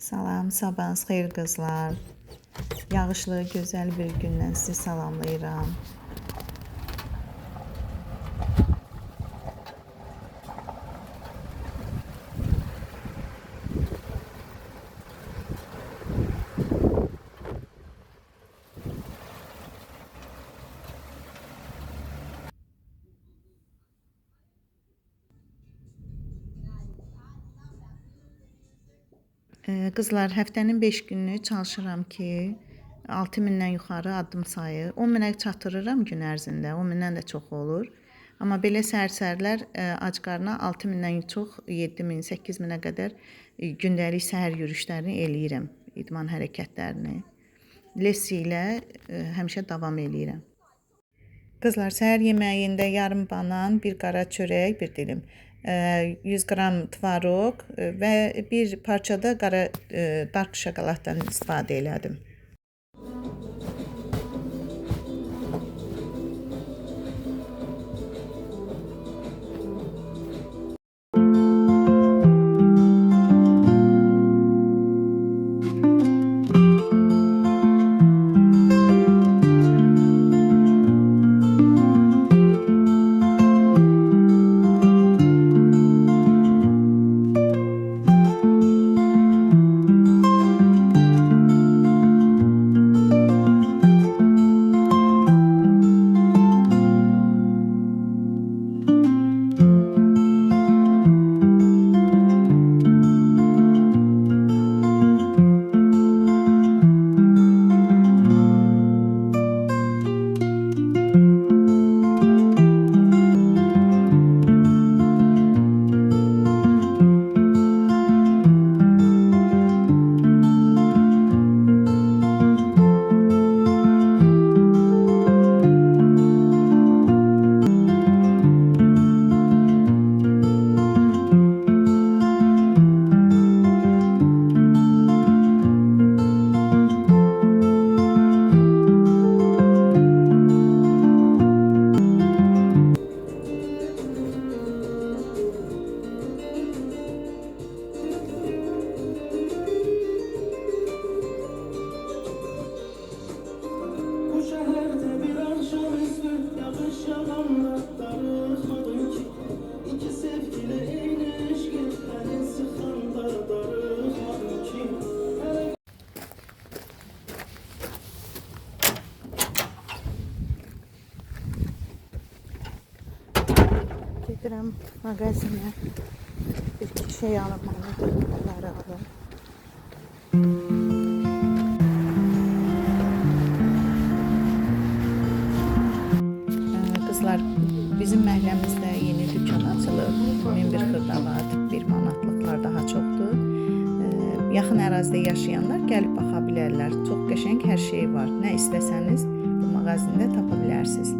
Salam, sabahınız xeyir qızlar. Yağışlı, gözəl bir gündən sizi salamlayıram. Qızlar, həftənin 5 günü çalışıram ki, 6000-dən yuxarı addım sayı 10.000-ə çatdırıram gün ərzində. 10.000-dən də çox olur. Amma belə səhər-səhərlər ac qarına 6000-dən çox 7000, 8000-ə qədər gündəlik səhər yürüşlərini eləyirəm, idman hərəkətlərini. Lessi ilə həmişə davam eləyirəm. Qızlar, səhər yeməyində yarım banan, bir qara çörək, bir dilim 100 qram tvaroq və bir parça da qara dark şokoladdan istifadə elədim. Gedirəm mağazinə, bir şey alınmalıdır, onları alım. Qızlar, bizim məhəlləmizdə yeni dükan açılıb, 1001 xırdavat, 1 manatlıqlar daha çoxdur. Yaxın ərazidə yaşayanlar gəlib baxa bilərlər. Çox qəşəng hər şey var. Nə istəsəniz bu mağazində tapa bilərsiniz.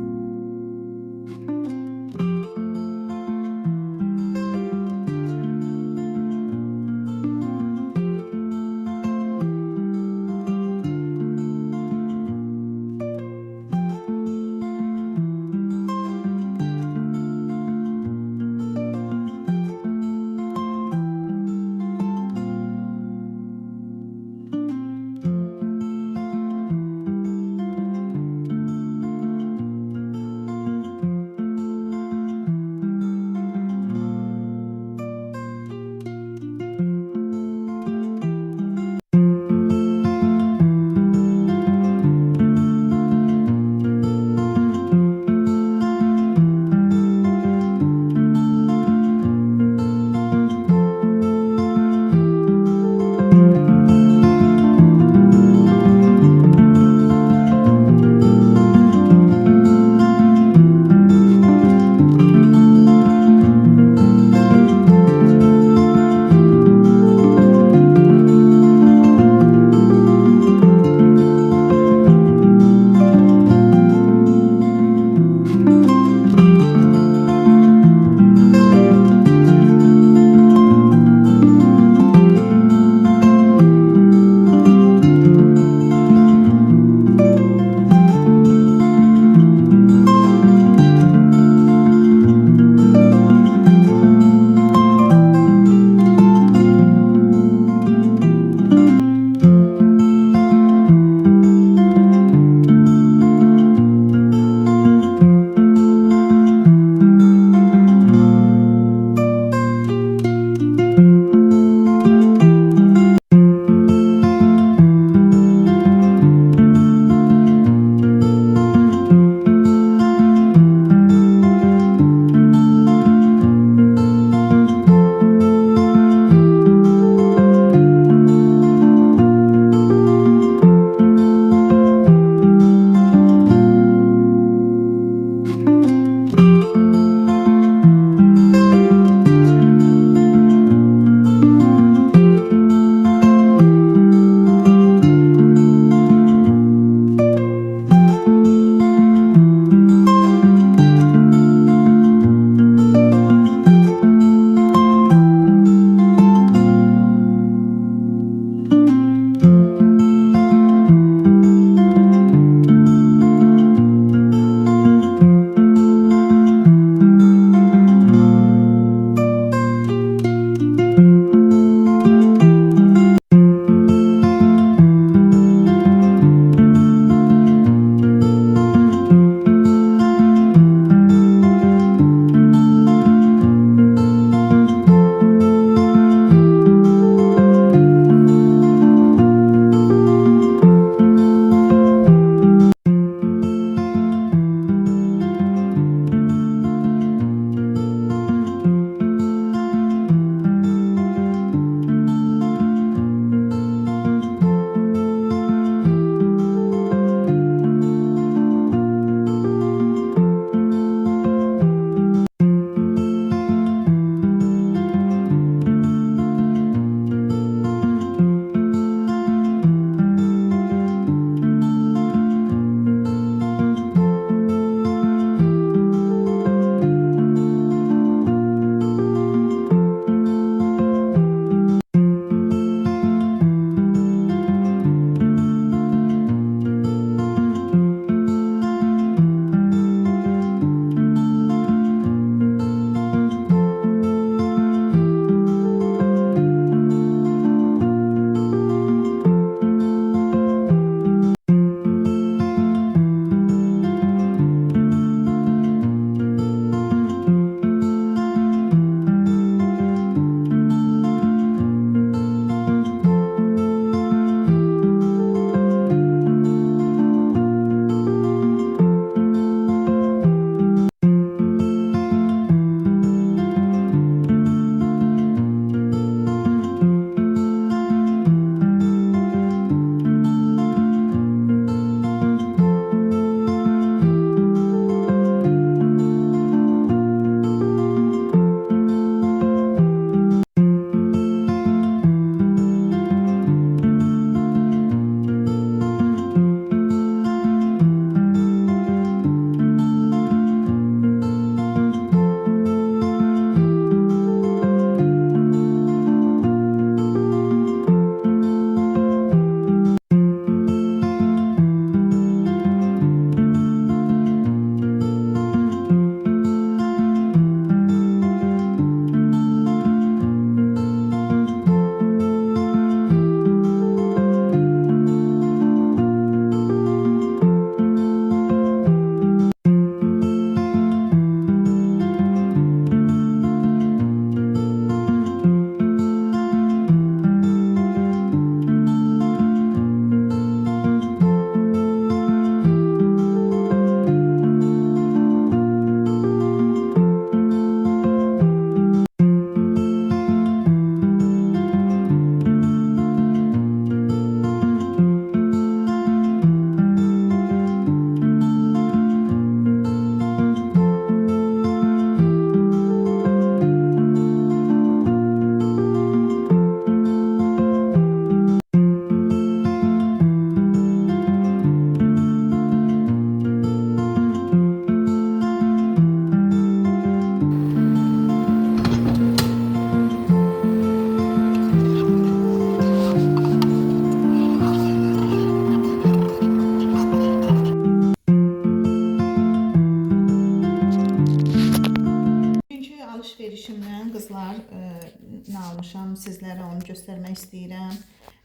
istəyirəm.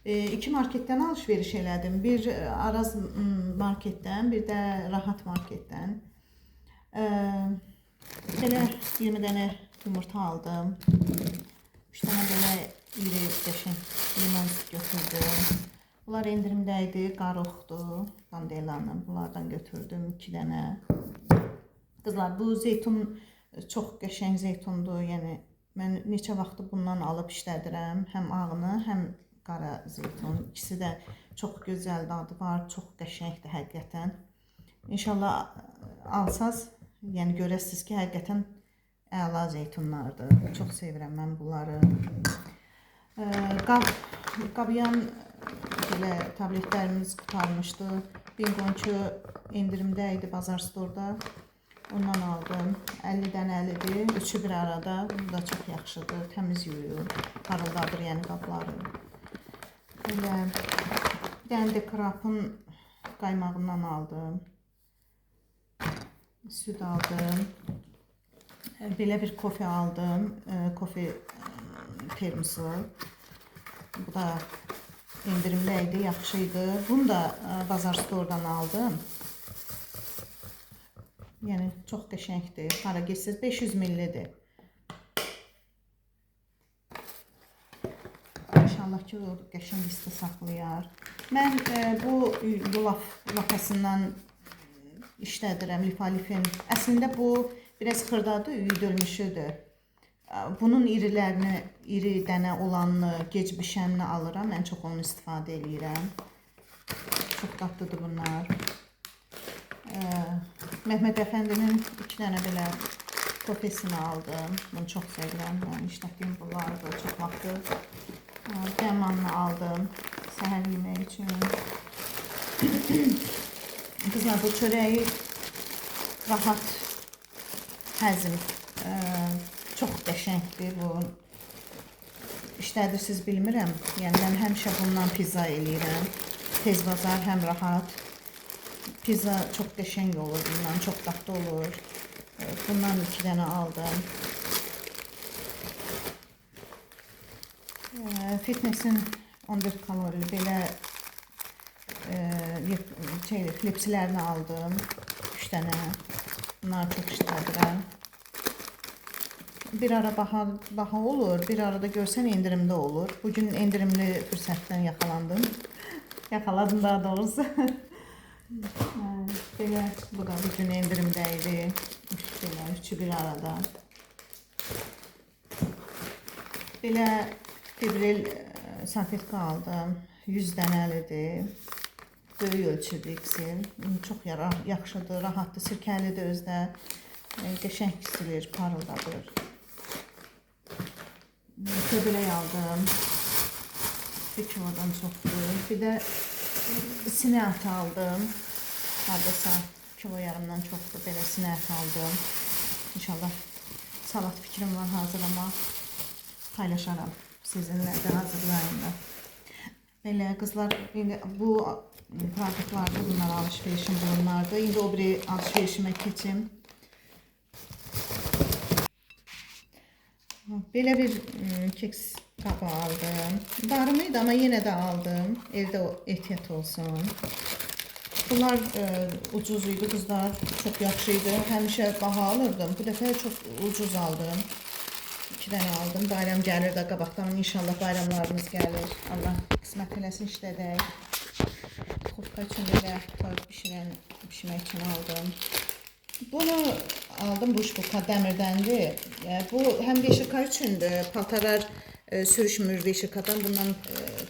İki marketdən alış-veriş elədim. Bir Araz marketdən, bir də Rahat marketdən. Belə 20 dənə yumurta aldım. 3 dənə belə iri qəşəng limon götürdüm. Bunlar endirimdə idi, qaroqdur, Bandelanın. Bunlardan götürdüm 2 dənə. Qızlar, bu zeytun çox qəşəng zeytundur. Yəni mən neçə vaxtdır bundan alıb işlədirəm. Həm ağını, həm qara zeytun. İkisi də çox gözəl dadı var, çox qəşəngdir həqiqətən. İnşallah alsaz, yəni görəsiniz ki, həqiqətən əla zeytunlardır. Çox sevirəm mən bunları. Qabyan belə tabletlərimiz qurtarmışdı. Bingonçu endirimdə idi Bazar Store'da. Ondan aldım. 50 dənəlidir. Üçü bir arada. Bu da çox yaxşıdır. Təmiz yuyur. Parıldadır yəni qabları. Belə bir dənə də Krapın qaymağından aldım. Süd aldım. Belə bir kofe aldım. Kofe termosu. Bu da endirimdə idi, yaxşı idi. Bunu da Bazar Store'dan aldım. Yəni çox qəşəngdir. Hara getsiniz 500 millidir. İnşallah ki, o qəşəng isti saxlayar. Mən bu yulaf lapasından işlədirəm, lifalifin. Əslində bu biraz xırdadır, üyüdülmüşüdür. Bunun irilərini, iri dənə olanını, gec bişənini alıram. Mən çox onu istifadə edirəm. Çox dadlıdır bunlar. Məhməd Əfəndinin 2 dənə belə kofesini aldım. Bunu çox sevirəm. Yəni işlətdiyim bunlardır, çox vaxtdır. Dərmanını aldım səhər yemək üçün. Qızlar, bu çörəyi rahat həzm, çox qəşəngdir bu. İşlədirsiniz bilmirəm. Yəni mən həmişə bundan pizza eləyirəm. Tez bazar, həm rahat. Pizza çox qəşəng olur bundan, çox dadlı olur. Bundan 2 dənə aldım. Fitness'in 14 kalorili belə klipsilərini aldım. 3 dənə. Bunları çox işlədirəm. Bir ara baha olur, bir arada görsən endirimdə olur. Bugün endirimli fürsətdən yaxalandım. Yaxaladım daha doğrusu. Belə, bu da bugün endirimdə idi. Belə, üçü bir arada. Belə fibril salfetka aldım. 100 dənəlidir. Böyük ölçüdür ikisi. Çox yaxşıdır, rahatdır, sirkəlidir özdə. Qəşəng kisilir, parıldadır. Köbələk aldım. Bir kilodan çoxdur. Bir də sinə əti aldım. Hardasa kilo yarımdan çoxdur. Belə sinə əti aldım. İnşallah salat fikrim var hazırlamaq. Paylaşaram sizinlə də hazırlayın da. Belə qızlar, bu produktlarda bunlar alış-verişim bulunlardı. İndi o biri alış-verişimə keçim. Belə bir keks qabı aldım. Darımıydı ama yenə də aldım. Evdə ehtiyat olsun. Bunlar ucuz idi qızlar. Çox yaxşıydı. Həmişə baha alırdım. Bu dəfə çox ucuz aldım. 2 dənə aldım. Bayram gəlir də qabaqdan. İnşallah bayramlarımız gəlir. Allah qismət eləsin işlədək. Xurka üçün belə toyuq bişirmək üçün aldım. Bunu aldım. Bu şbuka dəmirdəndir. Bu həm beşika üçündür. Paltarlar sürüşmür beşikadan. Bundan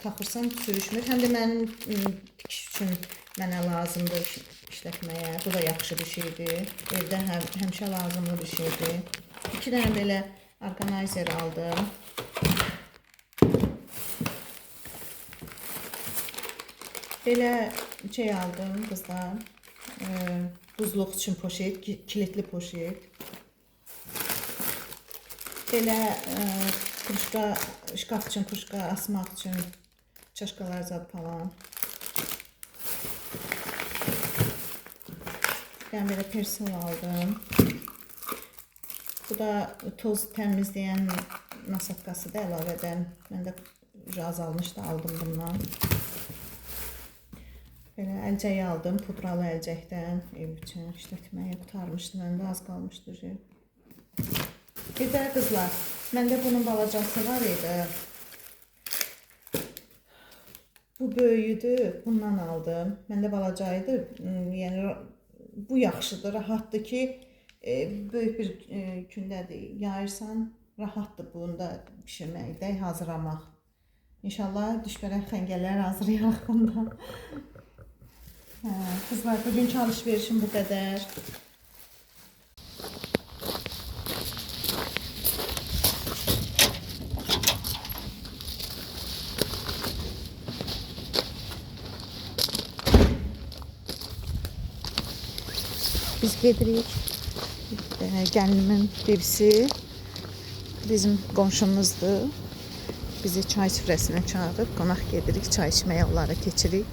taxırsan sürüşmür. Həm də mənim tikiş üçün mənə lazımdır işlətməyə. Bu da yaxşı bir şeydir. Evdə həmişə lazımlı bir şeydir. 2 dənə belə organizer aldım. Belə şey aldım qızlar. Buzluq üçün poşet, kilitli poşet. Belə kruşka, şkaf üçün kruşka asmaq üçün çaşkalar zad falan. Ben belə persil aldım. Bu da toz təmizləyən nasatqasıdır əlavədən. Məndə pudra azalmışdı, aldım bundan. Belə əlcəyi aldım, pudralı əlcəkdən ev üçün işlətməyə qurtarmışdı, məndə az qalmışdı. Bir də qızlar, məndə bunun balacası var idi. Bu böyüdü, bundan aldım. Məndə balacaydı, yəni bu yaxşıdır, rahatdır ki, böyük bir gündədir, yayırsan, rahatdır bunda bişirməkdə, hazırlamaq. İnşallah düşbərək xəngəllər hazırlayaq bundan. Kızlar, bugünkü alışverişim bu qədər. Biz gedirik. Gəlinimin birisi bizim qonşumuzdur. Bizi çay süfrəsinə çağırıb, qonaq gedirik, çay içməyə onlara keçirik.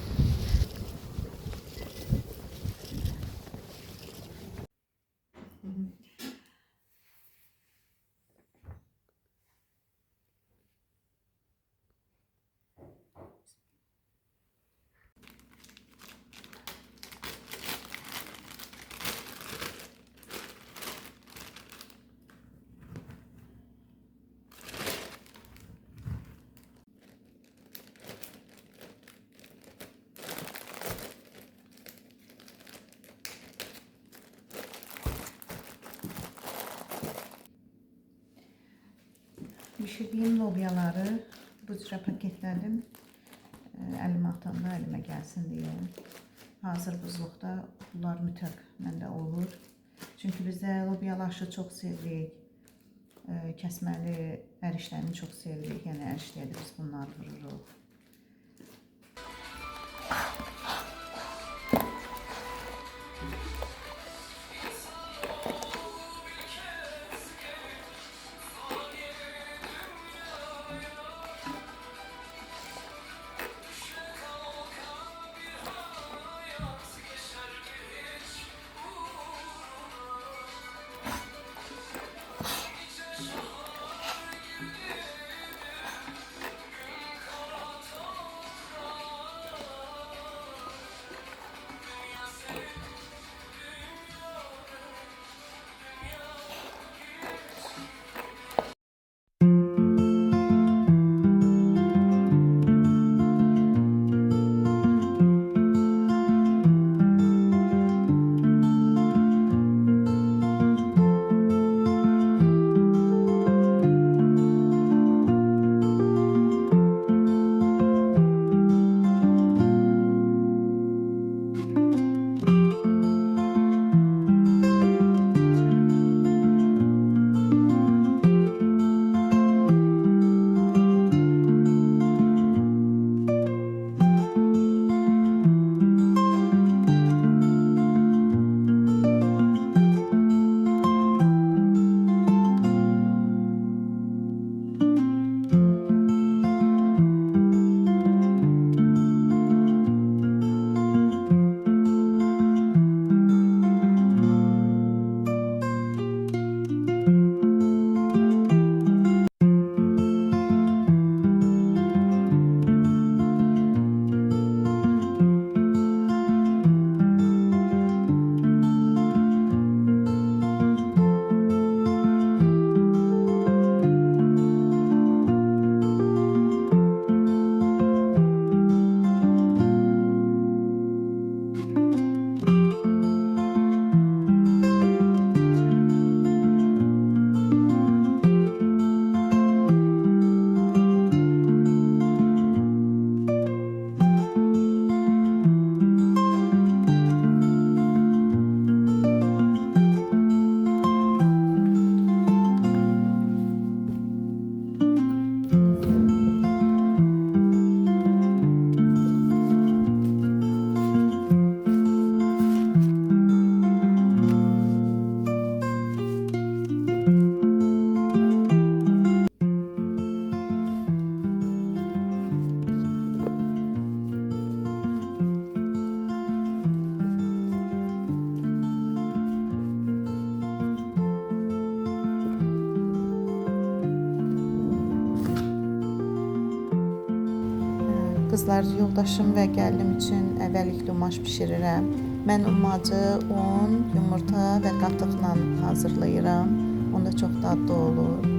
Pişirdiyim lobyaları bu cürə paketlədim. Əlimə atanda əlimə gəlsin deyə. Hazır buzluqda bunlar mütləq məndə olur. Çünki bizdə lobyalı çox sevirik. Kəsməli ərişlərini çox sevirik. Yəni ərişləyə də biz bunları vururuq. Qızlar, yoldaşım və gəlinim üçün əvvəlliklə umaş bişirirəm. Mən umacı un, yumurta və qatıqla hazırlayıram. Onda çox dadlı olur.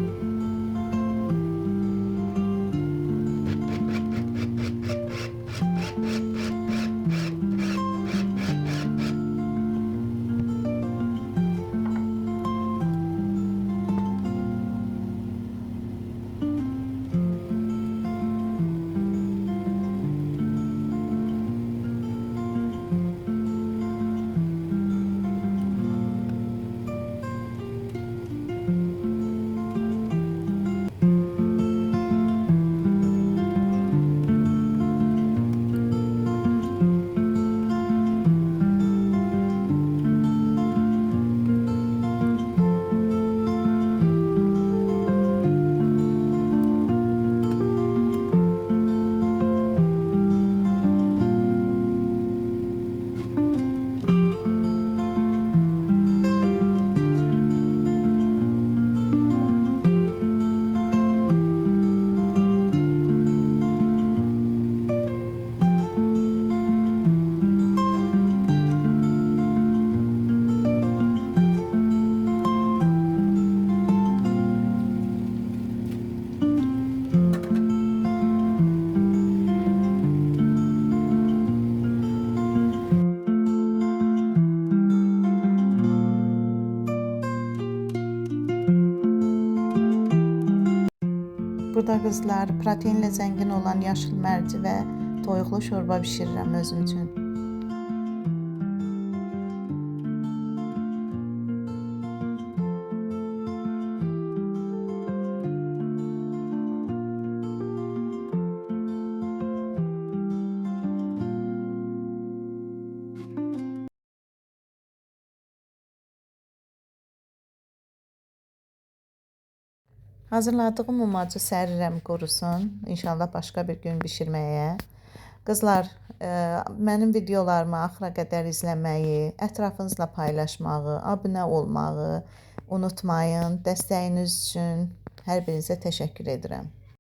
Burada qızlar, proteinlə zəngin olan yaşıl mərci və toyuqlu şorba bişirirəm özüm üçün. Hazırladığım umacı sərirəm qurusun. İnşallah başqa bir gün bişirməyə. Qızlar, mənim videolarımı axıra qədər izləməyi, ətrafınızla paylaşmağı, abunə olmağı unutmayın. Dəstəyiniz üçün hər birinizə təşəkkür edirəm.